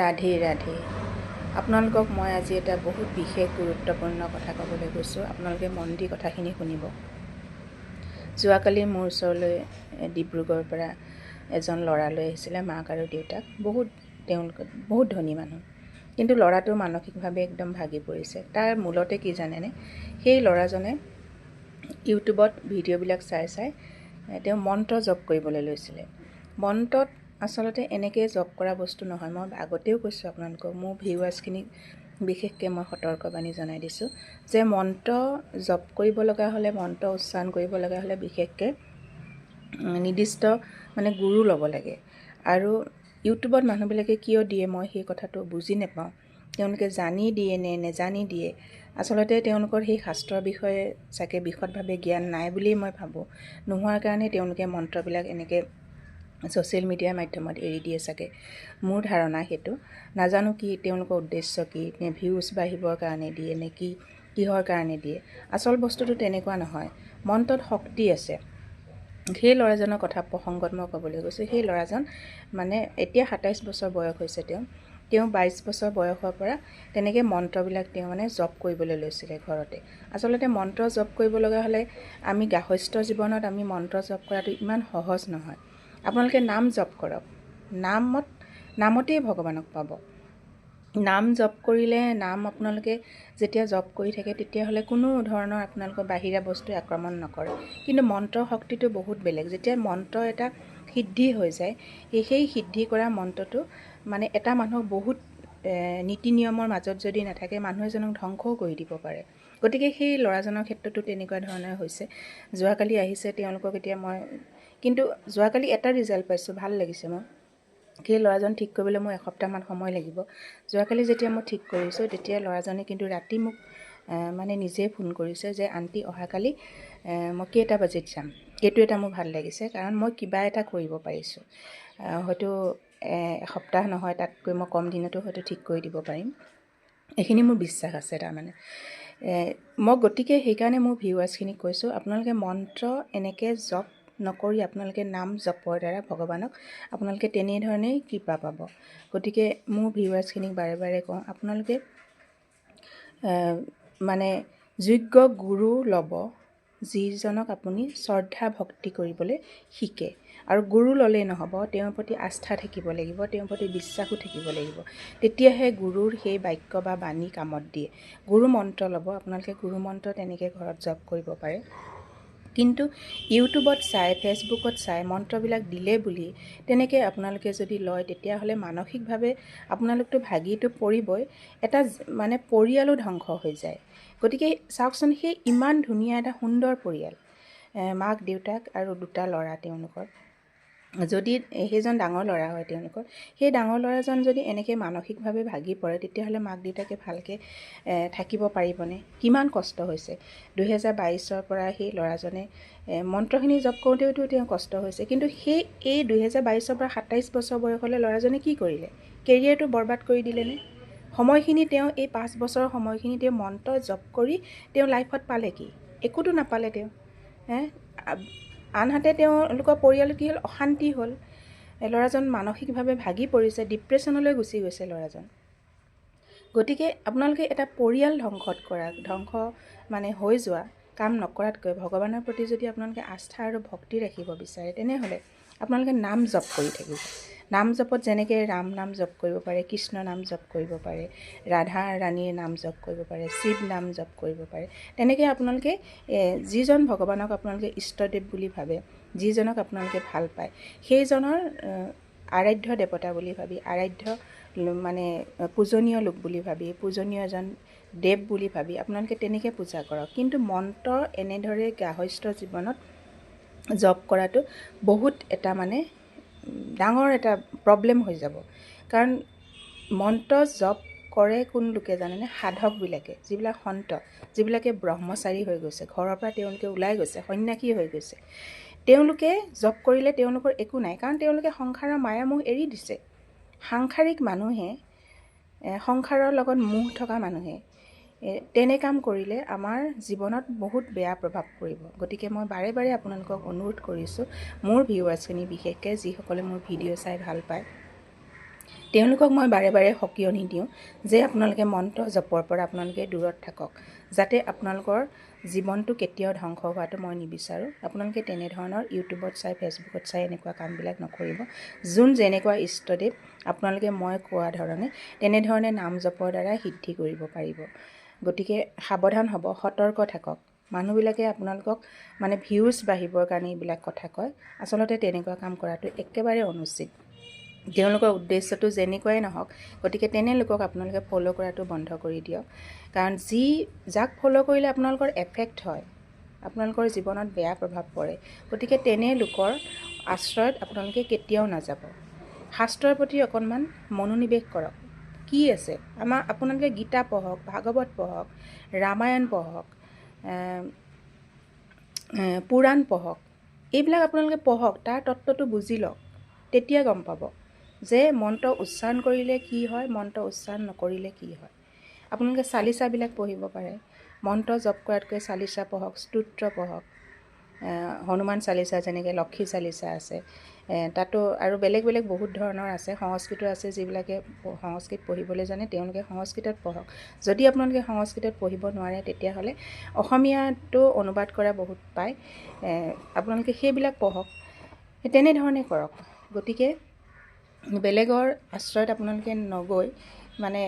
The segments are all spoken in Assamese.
ৰাধে ৰাধে। আপোনালোকক মই আজি এটা বহুত বিশেষ গুৰুত্বপূৰ্ণ কথা ক'বলৈ গৈছোঁ। আপোনালোকে মন দি কথাখিনি শুনিব। যোৱাকালি মোৰ ওচৰলৈ ডিব্ৰুগড়ৰ পৰা এজন ল'ৰালৈ আহিছিলে, মাক আৰু দেউতাক। তেওঁলোক বহুত ধনী মানুহ, কিন্তু ল'ৰাটো মানসিকভাৱে একদম ভাগি পৰিছে। তাৰ মূলতে কি জানেনে? সেই ল'ৰাজনে ইউটিউবত ভিডিঅ'বিলাক চাই তেওঁ মন্ত্ৰ জপ কৰিবলৈ লৈছিলে। মন্ত্ৰত আচলতে এনেকৈ জপ কৰা বস্তু নহয়। মই আগতেও কৈছোঁ আপোনালোকক, মোৰ ভিউৱাৰ্ছখিনিক বিশেষকৈ মই সতৰ্কবাণী জনাই দিছোঁ যে মন্ত্ৰ জপ কৰিব লগা হ'লে, মন্ত্ৰ উচ্চাৰণ কৰিব লগা হ'লে বিশেষকৈ নিৰ্দিষ্ট গুৰু ল'ব লাগে। আৰু ইউটিউবত মানুহবিলাকে কিয় দিয়ে মই সেই কথাটো বুজি নাপাওঁ। তেওঁলোকে জানি দিয়ে নে নেজানি দিয়ে। আচলতে তেওঁলোকৰ সেই শাস্ত্ৰৰ বিষয়ে চাগে বিশদভাৱে জ্ঞান নাই বুলিয়েই মই ভাবোঁ। নোহোৱাৰ কাৰণে তেওঁলোকে মন্ত্ৰবিলাক এনেকৈ ছ'চিয়েল মিডিয়াৰ মাধ্যমত এৰি দিয়ে চাগে, মোৰ ধাৰণা সেইটো। নাজানো কি তেওঁলোকৰ উদ্দেশ্য কি, নে ভিউজ বাঢ়িবৰ কাৰণে দিয়ে নে কিহৰ কাৰণে দিয়ে। আচল বস্তুটো তেনেকুৱা নহয়। মন্ত্ৰত শক্তি আছে। সেই ল'ৰাজনৰ কথা প্ৰসংগত মই ক'বলৈ গৈছোঁ। সেই ল'ৰাজন এতিয়া 27 বছৰ বয়স হৈছে। তেওঁ 22 বছৰ বয়সৰ পৰা তেনেকৈ মন্ত্ৰবিলাক তেওঁ জপ কৰিবলৈ লৈছিলে ঘৰতে। আচলতে মন্ত্ৰ জপ কৰিব লগা হ'লে আমি গাহস্থ জীৱনত আমি মন্ত্ৰ জপ কৰাটো ইমান সহজ নহয়। আপোনালোকে নাম জপ কৰক। নামতেই ভগৱানক পাব। নাম জপ কৰিলে, নাম আপোনালোকে যেতিয়া জপ কৰি থাকে তেতিয়াহ'লে কোনো ধৰণৰ আপোনালোকৰ বাহিৰা বস্তুৱে আক্ৰমণ নকৰে। কিন্তু মন্ত্ৰৰ শক্তিটো বহুত বেলেগ। যেতিয়া মন্ত্ৰ এটা সিদ্ধি হৈ যায়, সেই সিদ্ধি কৰা মন্ত্ৰটো এটা মানুহক বহুত নীতি নিয়মৰ মাজত যদি নাথাকে, মানুহ এজনক ধ্বংসও কৰি দিব পাৰে। গতিকে সেই ল'ৰাজনৰ ক্ষেত্ৰতো তেনেকুৱা ধৰণৰ হৈছে। যোৱাকালি আহিছে তেওঁলোকক। কিন্তু যোৱাকালি এটা ৰিজাল্ট পাইছোঁ, ভাল লাগিছে মোৰ। সেই ল'ৰাজন ঠিক কৰিবলৈ মোৰ এসপ্তাহমান সময় লাগিব। যোৱাকালি যেতিয়া মই ঠিক কৰিছোঁ, তেতিয়া ল'ৰাজনে কিন্তু ৰাতি মোক নিজেই ফোন কৰিছে যে আণ্টি অহাকালি মই কেইটা বাজিত যাম। এইটো এটা মোৰ ভাল লাগিছে, কাৰণ মই কিবা এটা কৰিব পাৰিছোঁ। হয়তো এসপ্তাহ নহয়, তাতকৈ মই কম দিনতো হয়তো ঠিক কৰি দিব পাৰিম। এইখিনি মোৰ বিশ্বাস আছে। গতিকে সেইকাৰণে মোৰ ভিউৱাৰ্ছখিনিক কৈছোঁ, আপোনালোকে মন্ত্ৰ এনেকৈ জপ নকৰি আপোনালোকে নাম জপৰ দ্বাৰা ভগৱানক আপোনালোকে তেনেধৰণেই কৃপা পাব। গতিকে মোৰ ভিউৱাৰ্ছখিনিক বাৰে বাৰে কওঁ, আপোনালোকে যোগ্য গুৰু ল'ব, যিজনক আপুনি শ্ৰদ্ধা ভক্তি কৰিবলৈ শিকে। আৰু গুৰু ল'লেই নহ'ব, তেওঁৰ প্ৰতি আস্থা থাকিব লাগিব, তেওঁৰ প্ৰতি বিশ্বাসো থাকিব লাগিব। তেতিয়াহে গুৰুৰ সেই বাক্য বা বাণী কামত দিয়ে। গুৰু মন্ত্ৰ ল'ব। আপোনালোকে গুৰু মন্ত্ৰ তেনেকৈ ঘৰত জপ কৰিব পাৰে। কিন্তু ইউটিউবত চাই, ফেচবুকত চাই মন্ত্ৰবিলাক দিলে বুলি তেনেকৈ আপোনালোকে যদি লয়, তেতিয়াহ'লে মানসিকভাৱে আপোনালোকতো ভাগিটো পৰিবই, এটা পৰিয়ালো ধ্বংস হৈ যায়। গতিকে চাওকচোন, সেই ইমান ধুনীয়া এটা সুন্দৰ পৰিয়াল, মাক দেউতাক আৰু দুটা ল'ৰা তেওঁলোকৰ। যদি সেইজন ডাঙৰ ল'ৰা হয় তেওঁলোকৰ, সেই ডাঙৰ ল'ৰাজন যদি এনেকৈ মানসিকভাৱে ভাগি পৰে, তেতিয়াহ'লে মাক দেউতাকে ভালকৈ থাকিব পাৰিবনে? কিমান কষ্ট হৈছে। 2022 পৰা সেই ল'ৰাজনে মন্ত্ৰখিনি জপ কৰোঁতেওতো তেওঁ কষ্ট হৈছে। কিন্তু এই 2022 পৰা 27 বছৰ বয়সলৈ ল'ৰাজনে কি কৰিলে? কেৰিয়াৰটো বৰবাদ কৰি দিলেনে? সময়খিনি তেওঁ এই 5 বছৰৰ সময়খিনি তেওঁ মন্ত্ৰ জপ কৰি তেওঁ লাইফত পালে কি? একোতো নাপালে তেওঁ। আনহাতে তেওঁলোকৰ পৰিয়ালত কি হ'ল? অশান্তি হ'ল। ল'ৰাজন মানসিকভাৱে ভাগি পৰিছে, ডিপ্ৰেশ্যনলৈ গুচি গৈছে ল'ৰাজন। গতিকে আপোনালোকে এটা পৰিয়াল ধ্বংস হৈ যোৱা কাম নকৰাতকৈ, ভগৱানৰ প্ৰতি যদি আপোনালোকে আস্থা আৰু ভক্তি ৰাখিব বিচাৰে, তেনেহ'লে আপোনালোকে নাম জপ কৰি থাকিব। নাম জপত যেনেকৈ ৰাম নাম জপ কৰিব পাৰে, কৃষ্ণ নাম জপ কৰিব পাৰে, ৰাধা ৰাণীৰ নাম জপ কৰিব পাৰে, শিৱ নাম জপ কৰিব পাৰে। তেনেকৈ আপোনালোকে যিজন ভগৱানক আপোনালোকে ইষ্টদেৱ বুলি ভাবে, যিজনক আপোনালোকে ভাল পায়, সেইজনৰ আৰাধ্য দেৱতা বুলি ভাবি, পূজনীয় লোক বুলি ভাবি, পূজনীয় এজন দেৱ বুলি ভাবি আপোনালোকে তেনেকৈ পূজা কৰক। কিন্তু মন্ত্ৰ এনেদৰে গাহস্থ জীৱনত জপ কৰাটো বহুত এটা ডাঙৰ এটা প্ৰব্লেম হৈ যাব। কাৰণ মন্ত্ৰ জপ কৰে কোন লোকে জানেনে? সাধকবিলাকে, যিবিলাক সন্ত, যিবিলাকে ব্ৰহ্মচাৰী হৈ গৈছে, ঘৰৰ পৰা তেওঁলোকে ওলাই গৈছে, সন্ন্যাসী হৈ গৈছে। তেওঁলোকে জপ কৰিলে তেওঁলোকৰ একো নাই, কাৰণ তেওঁলোকে সংসাৰৰ মায়ামোহ এৰি দিছে। সাংসাৰিক মানুহে, সংসাৰৰ লগত মোহ থকা মানুহে তেনে কাম কৰিলে আমাৰ জীৱনত বহুত বেয়া প্ৰভাৱ পৰিব। গতিকে মই বাৰে বাৰে আপোনালোকক অনুৰোধ কৰিছোঁ, মোৰ ভিউৱাৰ্ছখিনি বিশেষকৈ যিসকলে মোৰ ভিডিঅ' চাই ভাল পায়, তেওঁলোকক মই বাৰে বাৰে সকিয়নি দিওঁ যে আপোনালোকে মন্ত্ৰ জপৰ পৰা আপোনালোকে দূৰত থাকক, যাতে আপোনালোকৰ জীৱনটো কেতিয়াও ধ্বংস হোৱাটো মই নিবিচাৰোঁ। আপোনালোকে তেনেধৰণৰ ইউটিউবত চাই, ফেচবুকত চাই এনেকুৱা কামবিলাক নকৰিব। যোন যেনেকুৱা ইষ্টদেৱ আপোনালোকে মই কোৱা ধৰণে তেনেধৰণে নাম জপৰ দ্বাৰা সিদ্ধি কৰিব পাৰিব। গতিকে সাৱধান হ'ব, সতৰ্ক থাকক। মানুহবিলাকে আপোনালোকক মানে ভিউজ বাঢ়িবৰ কাৰণে এইবিলাক কথা কয়। আচলতে তেনেকুৱা কাম কৰাটো একেবাৰে অনুচিত। তেওঁলোকৰ উদ্দেশ্যটো যেনেকুৱাই নহওক, গতিকে তেনে লোকক আপোনালোকে ফ'ল' কৰাটো বন্ধ কৰি দিয়ক। কাৰণ যাক ফ'ল' কৰিলে আপোনালোকৰ এফেক্ট হয়, আপোনালোকৰ জীৱনত বেয়া প্ৰভাৱ পৰে, গতিকে তেনে লোকৰ আশ্ৰয়ত আপোনালোকে কেতিয়াও নাযাব। শাস্ত্ৰৰ প্ৰতি অকণমান মনোনিৱেশ কৰক। কি আছে আপোনালোকে গীতা পঢ়ক, ভাগৱত পঢ়ক, ৰামায়ণ পঢ়ক, পুৰাণ পঢ়ক, এইবিলাক আপোনালোকে পঢ়ক, তাৰ তত্ত্বটো বুজি লওক। তেতিয়া গম পাব যে মন্ত্ৰ উচ্চাৰণ কৰিলে কি হয়, মন্ত্ৰ উচ্চাৰণ নকৰিলে কি হয়। আপোনালোকে চালিচাবিলাক পঢ়িব পাৰে। মন্ত্ৰ জপ কৰাতকৈ চালিচা পঢ়ক, স্তোত্ৰ পঢ়ক, হনুমান চালিচা, যেনেকৈ লক্ষী চালিচা আছে। তাতো আৰু বেলেগ বেলেগ বহুত ধৰণৰ আছে। সংস্কৃত আছে, যিবিলাকে সংস্কৃত পঢ়িবলৈ জানে তেওঁলোকে সংস্কৃতত পঢ়ক। যদি আপোনালোকে সংস্কৃতত পঢ়িব নোৱাৰে, তেতিয়াহ'লে অসমীয়াটো অনুবাদ কৰা বহুত পায়, আপোনালোকে সেইবিলাক পঢ়ক। তেনেধৰণে কৰক। গতিকে বেলেগৰ আশ্ৰয়ত আপোনালোকে নগৈ মানে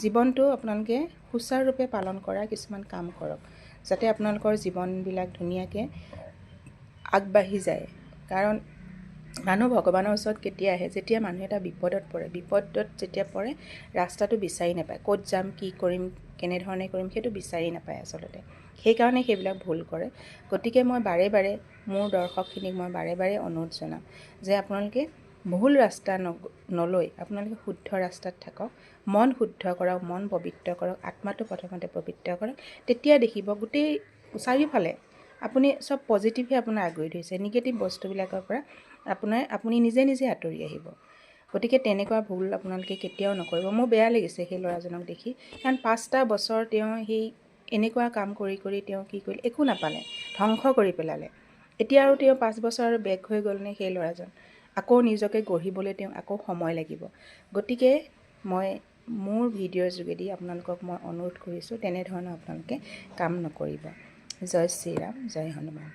জীৱনটো আপোনালোকে সুচাৰুৰূপে পালন কৰা কিছুমান কাম কৰক, যাতে আপোনালোকৰ জীৱনবিলাক ধুনীয়াকৈ আগবাঢ়ি যায়। কাৰণ মানুহ ভগৱানৰ ওচৰত কেতিয়া আহে? যেতিয়া মানুহ এটা বিপদত পৰে। বিপদত যেতিয়া পৰে, ৰাস্তাটো বিচাৰি নাপায়। ক'ত যাম, কি কৰিম, কেনেধৰণে কৰিম, সেইটো বিচাৰি নাপায় আচলতে। সেইকাৰণে সেইবিলাক ভুল কৰে। গতিকে মই বাৰে বাৰে মোৰ দৰ্শকখিনিক মই বাৰে বাৰে অনুৰোধ জনাম যে আপোনালোকে ভুল ৰাস্তা নলৈ আপোনালোকে শুদ্ধ ৰাস্তাত থাকক। মন শুদ্ধ কৰক, মন পবিত্ৰ কৰক, আত্মাটো প্ৰথমতে পবিত্ৰ কৰক। তেতিয়া দেখিব গোটেই চাৰিওফালে আপুনি চব পজিটিভহে আপোনাৰ আগুৰি ধৰিছে। নিগেটিভ বস্তুবিলাকৰ পৰা আপুনি নিজে নিজে আঁতৰি আহিব। গতিকে তেনেকুৱা ভুল আপোনালোকে কেতিয়াও নকৰিব। মোৰ বেয়া লাগিছে সেই ল'ৰাজনক দেখি, কাৰণ 5টা বছৰ তেওঁ সেই এনেকুৱা কাম কৰি কৰি তেওঁ কি কৰিলে, একো নাপালে, ধ্বংস কৰি পেলালে। এতিয়া আৰু তেওঁ 5 বছৰ আৰু বেক হৈ গ'লনে সেই ল'ৰাজন? আকৌ নিজকে গঢ়িবলৈ তেওঁ আকৌ সময় লাগিব। গতিকে মই মোৰ ভিডিঅ'ৰ যোগেদি আপোনালোকক মই অনুৰোধ কৰিছোঁ, তেনেধৰণৰ আপোনালোকে কাম নকৰিব। জয় শ্ৰীৰাম, জয় হনুমান।